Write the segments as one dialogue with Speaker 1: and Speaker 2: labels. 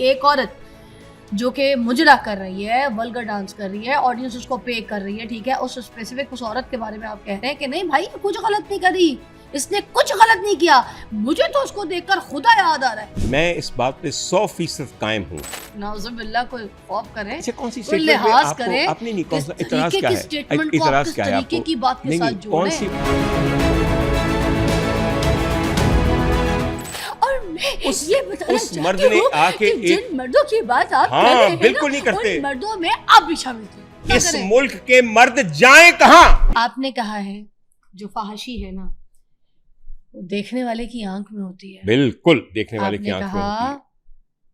Speaker 1: एक औरत जो कि मुजरा कर रही है, वल्गर डांस कर रही है, ऑडियंस उसको पे कर रही है, ठीक है, उस स्पेसिफिक उस औरत के बारे में आप कह रहे हैं कि नहीं भाई कुछ गलत नहीं करी, इसने कुछ गलत नहीं किया, मुझे तो उसको देखकर खुदा याद आ रहा है।
Speaker 2: मैं इस बात पे 100% कायम हूँ।
Speaker 1: नाउजुबिल्लाह कोई खौफ करे,
Speaker 2: कौन सी
Speaker 1: कोई लिहाज करे,
Speaker 2: आपने नहीं कौन सा
Speaker 1: किस
Speaker 2: इतराज
Speaker 1: तरीके
Speaker 2: क्या
Speaker 1: की
Speaker 2: है?
Speaker 1: स्टेटमेंट को आप किस तरीके की बात के साथ जोड़े।
Speaker 2: कौन सी
Speaker 1: ये बताना
Speaker 2: उस मर्द ने आके
Speaker 1: जिन मर्दों की बात आप
Speaker 2: हाँ,
Speaker 1: कर रहे हैं
Speaker 2: बिल्कुल नहीं करते,
Speaker 1: उन मर्दों में आप भी शामिल थे।
Speaker 2: इस मुल्क के मर्द जाएं कहां?
Speaker 1: आपने कहा है जो फाहशी है ना वो देखने वाले की आंख में होती है।
Speaker 2: बिल्कुल देखने वाले की
Speaker 1: आपने
Speaker 2: आंख में होती
Speaker 1: कहा
Speaker 2: है।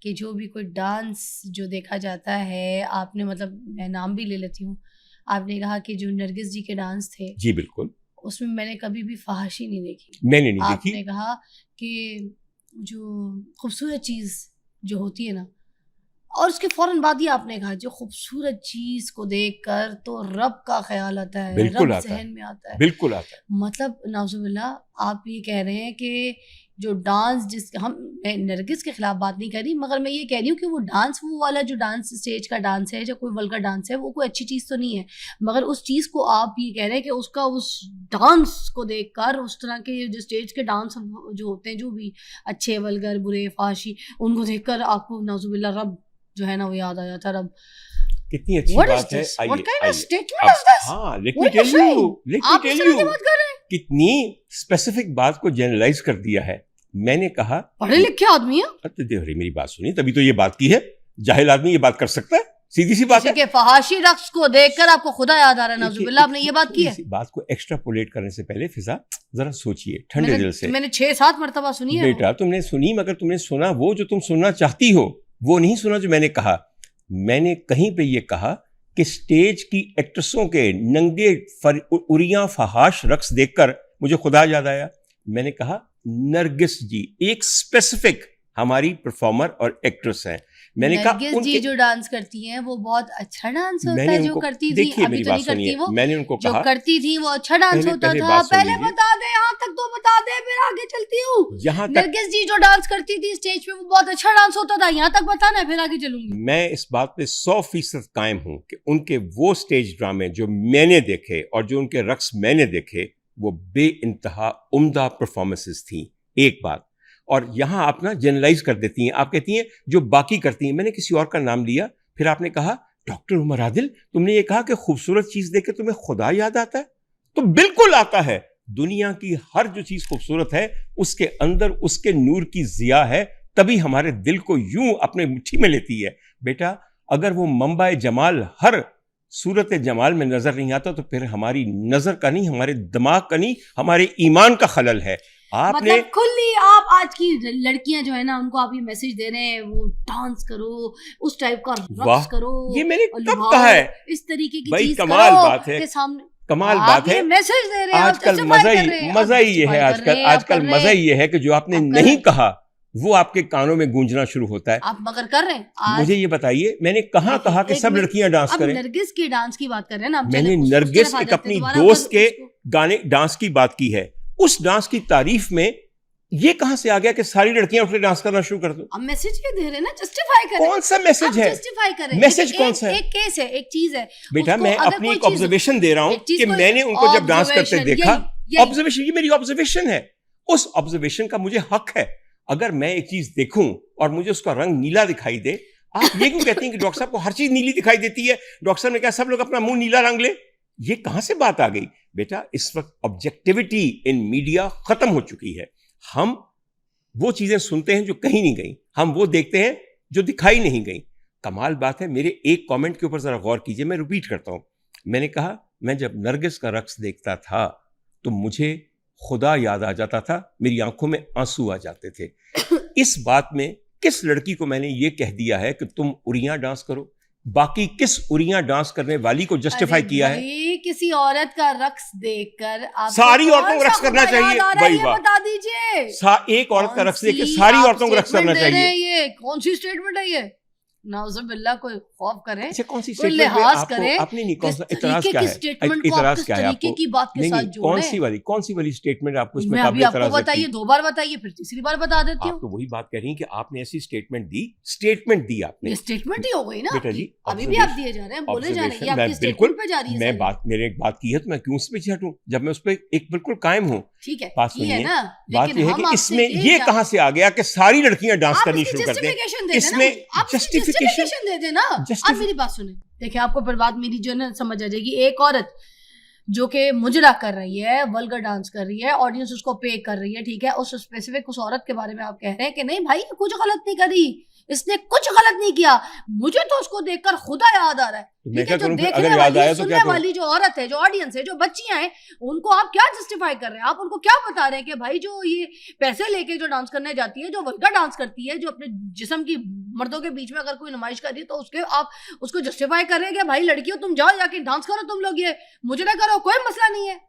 Speaker 1: कि जो भी कोई डांस जो देखा जाता है, आपने मतलब मैं नाम भी ले लेती हूँ, आपने कहा कि जो नरगिस जी के डांस थे
Speaker 2: जी बिल्कुल,
Speaker 1: उसमें मैंने कभी भी फाहशी नहीं देखी।
Speaker 2: मैंने नहीं देखी।
Speaker 1: आपने कहा कि जो खूबसूरत चीज जो होती है ना, और उसके फौरन बाद ही आपने कहा जो खूबसूरत चीज को देखकर तो रब का ख्याल आता है,
Speaker 2: बिल्कुल
Speaker 1: रब
Speaker 2: आता है,
Speaker 1: जहन में आता है,
Speaker 2: बिल्कुल आता है।
Speaker 1: मतलब नाउजुबिल्लाह आप ये कह रहे हैं कि जो डांस जिस हम मैं नरगिस के खिलाफ बात नहीं कर रही, मगर मैं ये कह रही हूँ कि वो डांस, वो वाला जो डांस स्टेज का डांस है, जो कोई वल्गर डांस है, वो कोई अच्छी चीज़ तो नहीं है, मगर उस चीज़ को आप ये कह रहे हैं कि उसका उस डांस को देखकर उस तरह के जो स्टेज के डांस जो होते हैं, जो भी अच्छे वल्गर बुरे फाशी, उनको देखकर आपको नाउजुबिल्लाह रब जो है ना वो याद आ जाता। रब
Speaker 2: कितनी अच्छी
Speaker 1: What is
Speaker 2: बात है।
Speaker 1: this?
Speaker 2: आइए,
Speaker 1: What kind of
Speaker 2: आइए।
Speaker 1: statement is this?
Speaker 2: हाँ, let
Speaker 1: What
Speaker 2: me
Speaker 1: are you
Speaker 2: tell
Speaker 1: saying?
Speaker 2: you, let me
Speaker 1: आप
Speaker 2: tell
Speaker 1: इस तरह की
Speaker 2: you,
Speaker 1: बात कर रहे हैं?
Speaker 2: कितनी स्पेसिफिक बात को जनरलाइज कर दिया है। मैंने कहा
Speaker 1: पढ़े लिखे आदमी है,
Speaker 2: देखिए मेरी बात सुनिए, तभी तो ये बात की है। जाहिल आदमी ये बात कर सकता है? सीधी सी बात है।
Speaker 1: कि फहाशी रक्स को देखकर आपको खुदा याद आ रहा है, नाउजुबिल्लाह, आपने ये बात की है?
Speaker 2: इस बात को एक्स्ट्रापोलेट करने से पहले फिजा जरा सोचिए ठंडे दिल से।
Speaker 1: मैंने 6-7 मरतबा सुनी है।
Speaker 2: बेटा तुमने सुनी, मगर तुमने सुना वो जो तुम सुनना चाहती हो, वो नहीं सुना जो मैंने कहा। मैंने कहीं पे ये कहा कि स्टेज की एक्ट्रेसों के नंगे उरिया फहाश रक्स देखकर मुझे खुदा याद आया। मैंने कहा नरगिस जी एक स्पेसिफिक हमारी परफॉर्मर और एक्ट्रेस हैं। मैंने कहा
Speaker 1: नरगिस जी जो डांस करती हैं वो बहुत अच्छा डांस होता है, जो करती थी, अभी तो नहीं करती वो,
Speaker 2: मैंने उनको
Speaker 1: जो
Speaker 2: कहा
Speaker 1: करती थी वो अच्छा डांस होता था। पहले बता दे, यहाँ तक तो बता दे, फिर आगे चलती हूँ। नरगिस जी जो डांस करती थी स्टेज पे वो बहुत अच्छा डांस होता था, यहाँ तक बताना, फिर आगे चलूंगी।
Speaker 2: मैं इस बात पे 100% कायम हूँ कि उनके वो स्टेज ड्रामे जो मैंने देखे और जो उनके रक्स मैंने देखे वो बेइंतहा उम्दा परफॉर्मेंसेस थी। एक बात, और यहाँ आप ना जनरलाइज कर देती हैं, आप कहती हैं जो बाकी करती हैं। मैंने किसी और का नाम लिया, फिर आपने कहा डॉक्टर उमर आदिल तुमने ये कहा कि खूबसूरत चीज देख के तुम्हें खुदा याद आता है, तो बिल्कुल आता है। दुनिया की हर जो चीज खूबसूरत है उसके अंदर उसके नूर की जिया है, तभी हमारे दिल को यूं अपने मुट्ठी में लेती है। बेटा अगर वो मंबा जमाल हर सूरत जमाल में नजर नहीं आता तो फिर हमारी नजर का नहीं, हमारे दिमाग का नहीं, हमारे ईमान का खलल है। आपने
Speaker 1: मतलब खुली आप आज की लड़कियां जो है ना उनको आप ये मैसेज दे रहे हैं वो डांस करो, उस टाइप का रक्स करो,
Speaker 2: ये मैंने कब कहा है?
Speaker 1: इस तरीके की
Speaker 2: भाई
Speaker 1: चीज
Speaker 2: कमाल बात है,
Speaker 1: सामने
Speaker 2: कमाल बात है।
Speaker 1: मैसेज दे रहे हैं
Speaker 2: आजकल मजा ही ये है, आजकल मजा ही ये है कि जो आपने नहीं कहा वो आपके कानों में गूंजना शुरू होता है।
Speaker 1: आप मगर कर रहे हैं।
Speaker 2: मुझे ये बताइए, मैंने कहा कि सब लड़कियां डांस करें?
Speaker 1: नरगिस की डांस की बात कर रहे हैं ना,
Speaker 2: मैंने नरगिस एक अपनी दोस्त के गाने डांस की बात की है। उस डांस की तारीफ में ये कहां से आ गया कि सारी लड़कियां उठकर डांस करना शुरू कर दो?
Speaker 1: अब मैसेज क्यों दे रहे हैं ना, जस्टिफाई करें।
Speaker 2: कौन सा मैसेज है?
Speaker 1: जस्टिफाई करें।
Speaker 2: मैसेज कौन सा है?
Speaker 1: एक केस है, एक चीज है
Speaker 2: बेटा, मैं अपनी एक ऑब्जर्वेशन दे रहा हूं कि मैंने उनको जब डांस करते देखा। ऑब्जर्वेशन, ये मेरी ऑब्जर्वेशन है, उस ऑब्जर्वेशन का मुझे हक है। अगर मैं एक चीज देखूं और मुझे उसका रंग नीला दिखाई दे, आप ये क्यों कहती हैं कि डॉक्टर साहब को हर चीज नीली दिखाई देती है? डॉक्टर साहब ने कहा सब लोग अपना मुंह नीला रंग ले। ये कहां से बात आ गई? बेटा इस वक्त ऑब्जेक्टिविटी इन मीडिया खत्म हो चुकी है। हम वो चीजें सुनते हैं जो कहीं नहीं गई, हम वो देखते हैं जो दिखाई नहीं गई। कमाल बात है। मेरे एक कमेंट के ऊपर जरा गौर कीजिए, मैं रिपीट करता हूं। मैंने कहा मैं जब नरगिस का रक्स देखता था तो मुझे खुदा याद आ जाता था, मेरी आंखों में आंसू आ जाते थे। इस बात में किस लड़की को मैंने ये कह दिया है कि तुम उरियां डांस करो? बाकी किस उरियां डांस करने वाली को जस्टिफाई किया है?
Speaker 1: किसी औरत का रक्स देखकर
Speaker 2: सारी औरतों को रक्स करना चाहिए। भाई वाह,
Speaker 1: बता दीजिए।
Speaker 2: एक औरत का रक्स देख के सारी औरतों को रक्स करना चाहिए।
Speaker 1: ये कौन सी स्टेटमेंट है ये? नाउजुबिल्लाह कोई खौफ करे,
Speaker 2: अच्छा कौन सी
Speaker 1: कोई लिहाज करे,
Speaker 2: आपने नहीं कौन सा इतराज क्या है,
Speaker 1: स्टेटमेंट को आप किस तरीके की बात के साथ जोड़े,
Speaker 2: कौन सी वाली स्टेटमेंट आपको इसमें
Speaker 1: मैं अभी आपको बताइए, 2 बार बताइए, फिर तीसरी बार बता देती हूँ।
Speaker 2: आप तो वही बात कह रही हैं कि आपने ऐसी स्टेटमेंट दी आपने,
Speaker 1: ये स्टेटमेंट ही हो गई ना
Speaker 2: बेटा जी,
Speaker 1: अभी भी आप दिए जा रहे हैं, बोले जा रहे हैं, आपकी स्टेटमेंट पे जा रही है।
Speaker 2: मैंने एक बात की है तो मैं क्यों उस पे हटूं जब मैं उस पे एक बिल्कुल कायम हूँ।
Speaker 1: ठीक है,
Speaker 2: बात
Speaker 1: है ना,
Speaker 2: बात ये है कि इसमें ये कहाँ से आ गया कि सारी लड़कियां डांस करनी शुरू कर दें, इसमें
Speaker 1: जस्टिफिकेशन दे देना। आप मेरी बात सुने, देखिए आपको पर बात मेरी जो है ना समझ आ जाएगी। एक औरत जो कि मुजरा कर रही है, वल्गर डांस कर रही है, ऑडियंस उसको पे कर रही है, ठीक है, उस स्पेसिफिक उस औरत के बारे में आप कह रहे हैं कि नहीं भाई कुछ गलत नहीं करी, इसने कुछ गलत नहीं किया, मुझे तो उसको देखकर खुदा याद आ रहा है। ठीक है, जो देखने वाली सुनने वाली जो औरत है, जो ऑडियंस है, जो बच्चियां हैं, उनको आप क्या जस्टिफाई कर रहे हैं? आप उनको क्या बता रहे हैं कि भाई जो ये पैसे लेके जो डांस करने जाती है, जो वल्गर डांस करती है, जो अपने जिस्म की मर्दों के बीच में अगर कोई नुमाइश कर रही है, तो उसके आप उसको जस्टिफाई कर रहे हैं कि भाई लड़कियों तुम जाओ जाके डांस करो, तुम लोग ये मुझे ना करो, कोई मसला नहीं है,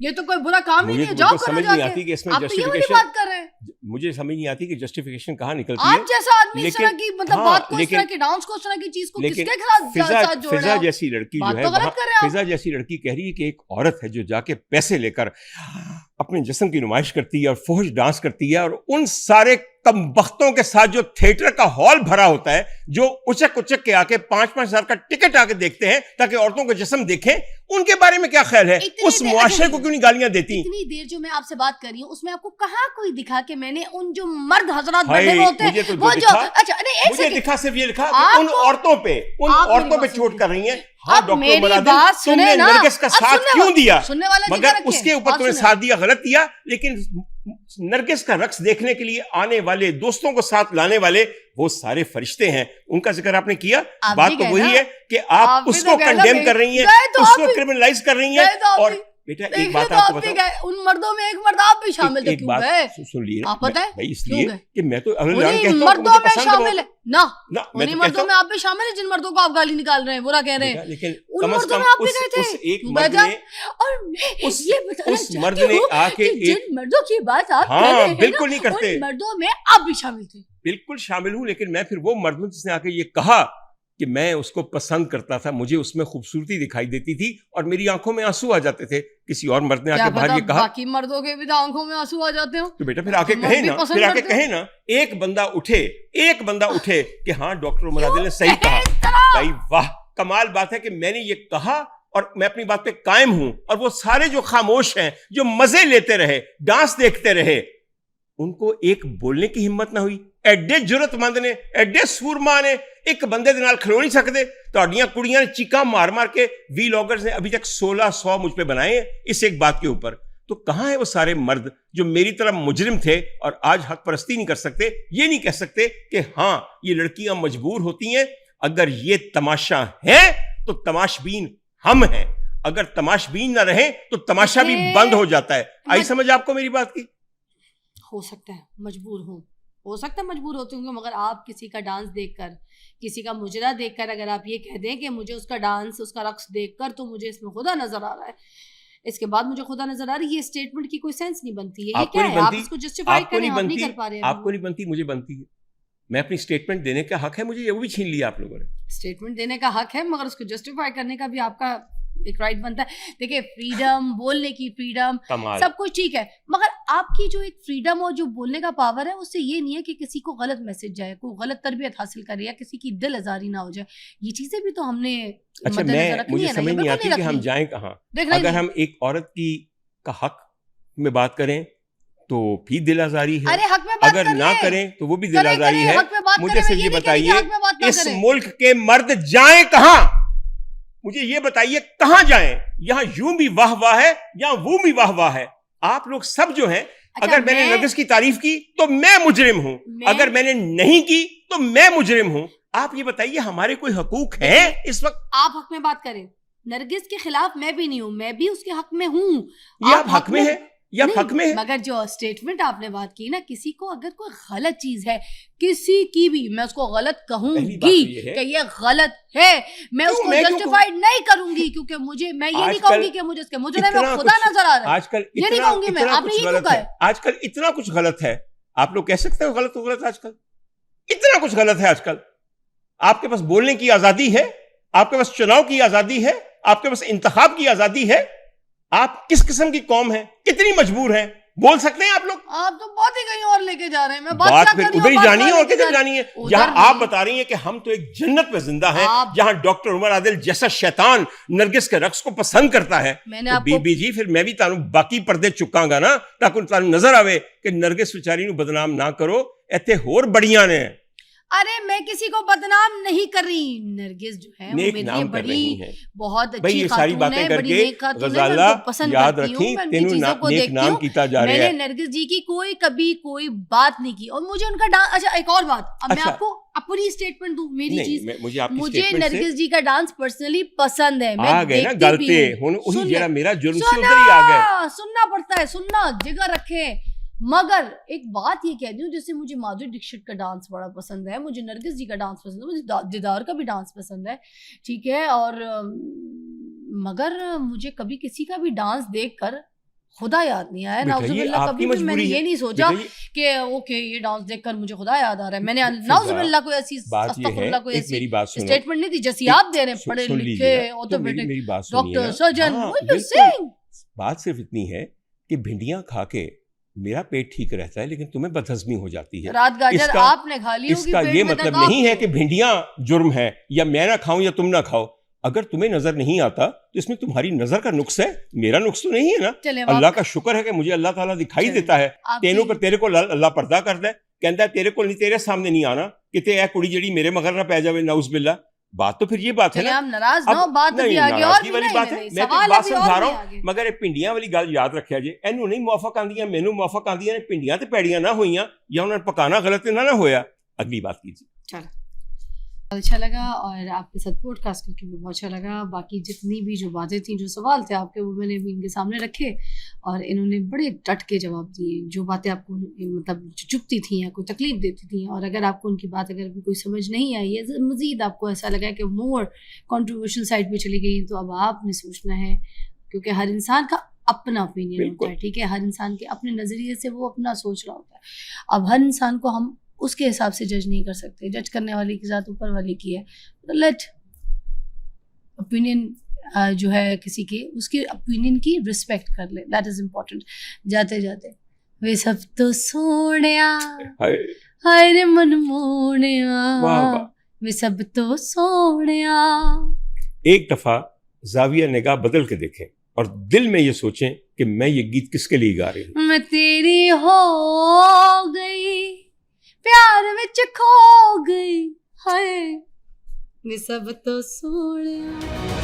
Speaker 1: ये तो कोई बुरा काम ही नहीं है, जाओ करो जाके। आप तो ये वाली बात कर रहे हैं।
Speaker 2: मुझे समझ नहीं आती कि जस्टिफिकेशन कहाँ निकलती है।
Speaker 1: आप जैसा आदमी इस तरह की मतलब बात को, इस तरह की डांस को, इस तरह की चीज को किसके साथ जोड़ रहा है?
Speaker 2: फिजा जैसी लड़की जो है, फिजा जैसी लड़की कह रही है कि एक औरत है जो जाके पैसे लेकर अपने जिस्म की नुमाइश करती है और फौज डांस करती है, और उन सारे कमबख्तों के साथ जो थिएटर का हॉल भरा होता है, जो उचक के आके 5-5 हजार का टिकट आके देखते हैं ताकि औरतों का जिस्म देखें, उनके बारे में क्या ख्याल है? उस मुआशरे को क्यों नहीं गालियां देती?
Speaker 1: इतनी देर जो मैं आपसे बात कर रही हूँ उसमें आपको कहाँ कोई दिखा कि मैंने उन जो मर्द हजरात बैठे होते हैं
Speaker 2: तो
Speaker 1: वो जो अच्छा नहीं
Speaker 2: मुझे दिखा, सिर्फ ये लिखा कि उन औरतों पे चोट कर रही है। हाँ डॉक्टर मुरादिल, तुमने नरगिस का साथ क्यों दिया? मगर उसके ऊपर तुमने साथ दिया, गलत दिया, लेकिन नरगिस का रक्स देखने के लिए आने वाले दोस्तों को साथ लाने वाले वो सारे फरिश्ते हैं, उनका जिक्र आपने किया। बात तो वही है कि आप उसको कंडेम कर रही हैं, उसको क्रिमिनलाइज कर रही हैं। और बेटा एक बात आपको बताऊं,
Speaker 1: उन मर्दों में एक मर्द आप भी शामिल थे, क्यों गए?
Speaker 2: सुन लीजिए,
Speaker 1: आप पता है
Speaker 2: भाई इसलिए कि मैं तो
Speaker 1: मर्दों में शामिल है ना, उन्हीं मर्दों में आप भी शामिल है जिन मर्दों को आप गाली निकाल रहे हैं, बुरा कह रहे हैं,
Speaker 2: लेकिन
Speaker 1: उन मर्दों में आप भी गए थे।
Speaker 2: एक मर्द ने,
Speaker 1: और ये
Speaker 2: उस मर्द ने आके
Speaker 1: जिन मर्दों की बात आप कर रहे हैं
Speaker 2: बिल्कुल नहीं करते,
Speaker 1: उन मर्दों में आप भी शामिल थे।
Speaker 2: बिल्कुल शामिल हूं, लेकिन मैं फिर वो मर्द हूं जिसने आके ये कहा कि मैं उसको पसंद करता था, मुझे उसमें खूबसूरती दिखाई देती थी और मेरी आंखों में आंसू आ जाते थे। किसी और मर्द ने आके बाहर ये कहा,
Speaker 1: बाकी मर्दों के भी तो आंखों में आंसू आ जाते हो,
Speaker 2: तो बेटा फिर आके कहे ना, एक बंदा उठे कि हाँ डॉक्टर मुरादिल ने सही कहा। भाई वाह, कमाल बात है कि मैंने ये कहा और मैं अपनी बात पे कायम हूं, और वो सारे जो खामोश हैं, जो मजे लेते रहे, डांस देखते रहे, उनको एक बोलने की हिम्मत ना हुई। एडे जरूरतमंद ने, एडे सूरमा ने एक बंदे दे नाल खलो नहीं सकते। तुहाडियां कुड़ियां ने चीका मार मार के वीलॉगर्स ने अभी तक 1600 मुझ पे बनाए हैं इस एक बात के ऊपर। तो कहां है वो सारे मर्द जो मेरी तरह मुजरिम थे और आज हक परस्ती नहीं कर सकते, ये नहीं कह सकते कि हाँ ये लड़कियां मजबूर होती हैं। अगर ये तमाशा है तो तमाशबीन हम हैं, अगर तमाशबीन ना रहे तो तमाशा भी बंद हो जाता है। आई समझ आपको मेरी बात की?
Speaker 1: हो सकता है मजबूर हो सकता है मजबूर होते होंगे, मगर आप किसी का डांस देखकर, किसी का मुजरा देखकर अगर आप ये कह दें कि मुझे उसका डांस, उसका रक्स देखकर तो मुझे इसमें खुदा नजर आ रहा है, इसके बाद मुझे खुदा नजर आ रही है, ये स्टेटमेंट की कोई सेंस नहीं बनती है। ये क्या है? आप इसको जस्टिफाई करें, आप नहीं कर पा रहे हैं।
Speaker 2: आपको नहीं बनती, मुझे बनती है। मैं अपनी स्टेटमेंट देने का हक है मुझे, ये वो भी छीन लिया आप लोगों ने।
Speaker 1: स्टेटमेंट देने का हक है, मगर उसको जस्टिफाई करने का भी आपका एक राइट बनता है। देखिए फ्रीडम, बोलने की फ्रीडम, सब कुछ ठीक है, मगर आपकी जो एक फ्रीडम और जो बोलने का पावर है उससे ये नहीं है कि किसी को गलत मैसेज जाए, कोई गलत तरबियत हासिल करे या किसी की दिल आजारी ना हो जाए। ये चीजें भी तो हमने
Speaker 2: अच्छा, मुझे समझ नहीं आती कि हम जाएं कहाँ। अगर हम एक औरत की का हक में बात करें तो भी दिल आजारी है,
Speaker 1: अरे हक में बात
Speaker 2: अगर ना करें तो वो भी दिल आजारी है। मुझे सिर्फ ये बताइए इस मुल्क के मर्द जाएं कहाँ? मुझे ये बताइए कहां जाएं? यहां यूं भी वाह वाह है, यहां वो भी वाह वाह है। आप लोग सब जो हैं, अगर मैंने नरगिस की तारीफ की तो मैं मुजरिम हूं, अगर मैंने नहीं की तो मैं मुजरिम हूं। आप ये बताइए हमारे कोई हकूक है इस वक्त?
Speaker 1: आप हक में बात करें, नरगिस के खिलाफ मैं भी नहीं हूं, मैं भी उसके हक में हूं।
Speaker 2: आप हक में है या हक में है?
Speaker 1: मगर जो स्टेटमेंट आपने बात की ना, किसी को अगर कोई गलत चीज है, किसी की भी, मैं उसको गलत कहूंगी कि ये गलत है, मैं उसको जस्टिफाइड नहीं करूंगी, क्योंकि मुझे, मैं ये नहीं कहूंगी कि मुझे इसके मुझे में खुदा नजर आ रहा है।
Speaker 2: आजकल
Speaker 1: ये नहीं कहूंगी मैं, आपने ये क्यों कहा है?
Speaker 2: आजकल इतना कुछ गलत है, आप लोग कह सकते हो गलत हो गलत, आजकल इतना कुछ गलत है आजकल। आपके पास बोलने की आजादी है, आपके पास चुनाव की आजादी है, आपके पास इंतखाब की आजादी है। आप किस किस्म की कौम है, कितनी मजबूर है, बोल सकते हैं आप लोग?
Speaker 1: आप तो बहुत ही कहीं और लेके जा रहे हैं। मैं
Speaker 2: बात फिर उधर ही जानी है और किधर जानी है? जहां आप बता रही हैं कि हम तो एक जन्नत में जिंदा हैं, जहां डॉक्टर उमर आदिल जैसा शैतान नरगिस के रक्स को पसंद करता है। तो बीबी जी फिर मैं भी तानू बाकी पर्दे चुकांगा ना, ताकि तानू नजर आवे कि नरगिस बेचारी नू बदनाम ना करो, इत्थे होर बड़ियां ने।
Speaker 1: अरे मैं किसी को बदनाम नहीं कर रही। नरगिस जो है वो मेरे लिए बड़ी बहुत अच्छी खातून है, बड़ी नेक खातून है, मैं उनको पसंद करती हूँ, मैं उनकी चीजों को देखती हूँ। मैंने नरगिस जी की कभी कोई बात नहीं की, और मुझे उनका डांस। अच्छा एक और बात, अब मैं आपको अपनी स्टेटमेंट दूं, मेरी चीज, मुझे नरगिस जी का डांस पर्सनली पसंद है, मैं देखती भी हूँ।
Speaker 2: मेरा जुर्म से उधर ही आ गए।
Speaker 1: सुनना पड़ता है, सुनना जगह रखे। मगर एक बात ये कह दूं, जैसे मुझे माधुरी दीक्षित का डांस बड़ा पसंद है, मुझे नरगिस जी का डांस पसंद है, मुझे दीदार का भी डांस पसंद है, ठीक है। और मगर मुझे कभी किसी का भी डांस देखकर खुदा याद नहीं आया। नाउजुबिल्लाह, कभी भी मैंने ये नहीं सोचा कि ओके ये डांस देखकर मुझे खुदा याद आ रहा है। मैंने नाउजुबिल्लाह कोई ऐसी अस्तगफुरुल्लाह कोई ऐसी स्टेटमेंट नहीं दी जैसी आप दे रहे हैं, पढ़े लिखे ऑर्थोपेडिक डॉक्टर सर्जन।
Speaker 2: बात सिर्फ इतनी है कि भिंडियां खा के मेरा पेट ठीक रहता है, लेकिन तुम्हें बदहजमी हो जाती है।
Speaker 1: रात गाजर आपने खा ली होगी,
Speaker 2: इसका ये मतलब नहीं है कि भिंडियां जुर्म है, या मैं ना खाऊं या तुम ना खाओ। अगर तुम्हें नजर नहीं आता तो इसमें तुम्हारी नजर का नुक्स है, मेरा नुक्स तो नहीं है ना। अल्लाह का शुक्र है कि मुझे अल्लाह ताला दिखाई देता है। तेरे को अल्लाह पर्दा करता है, कहता है तेरे को नहीं, तेरे सामने नहीं आना कि ते कुड़ी जड़ी मेरे मगर ना पै जावे, नाउज़ बिल्ला। बात तो फिर ये बात है ना,
Speaker 1: हम नाराज ना, बात अभी आगे और भी वाली बात है,
Speaker 2: मैं तो बात समझा रहा हूं। मगर ये पिंडियां वाली गल याद रखिया जे, एनू नहीं मुआफक आंदियां, मैनू मुआफक आंदियां ने। पिंडियां ते पैड़ियां ना होईयां, या उन्होंने पकाना गलत ना होया। अगली बात कीजिए।
Speaker 1: चलो, अच्छा लगा, और आपके साथ पॉडकास्ट करके भी बहुत अच्छा लगा। बाकी जितनी भी जो बातें थी, जो सवाल थे आपके, वो मैंने भी इनके सामने रखे, और इन्होंने बड़े डट के जवाब दिए। जो बातें आपको मतलब चुभती थी या कोई तकलीफ देती थी, और अगर आपको उनकी बात अगर भी कोई समझ नहीं आई है, मज़ीद आपको ऐसा लगा कि मोर कंट्रोवर्शियल साइड पे चली गई, तो अब आपने सोचना है, क्योंकि हर इंसान का अपना ओपिनियन होता है, ठीक है। हर इंसान के अपने नज़रिए से वो अपना सोच रहा होता है। अब हर इंसान को हम उसके हिसाब से जज नहीं कर सकते, जज करने वाले की ज़ात ऊपर वाले की है। तो लेट ओपिनियन जो है किसी की, उसके ओपिनियन की रिस्पेक्ट कर ले, दैट इज़ इम्पोर्टेंट। जाते जाते वे सब तो सोनिया हाय रे मन मोनिया, वे सब तो सोनिया।
Speaker 2: एक दफा जाविया निगाह बदल के देखें और दिल में ये सोचें कि मैं ये गीत किसके लिए गा रही हूँ।
Speaker 1: मैं तेरी हो गई, प्यार विच खो गई, हाय वे सब तो सोनिया।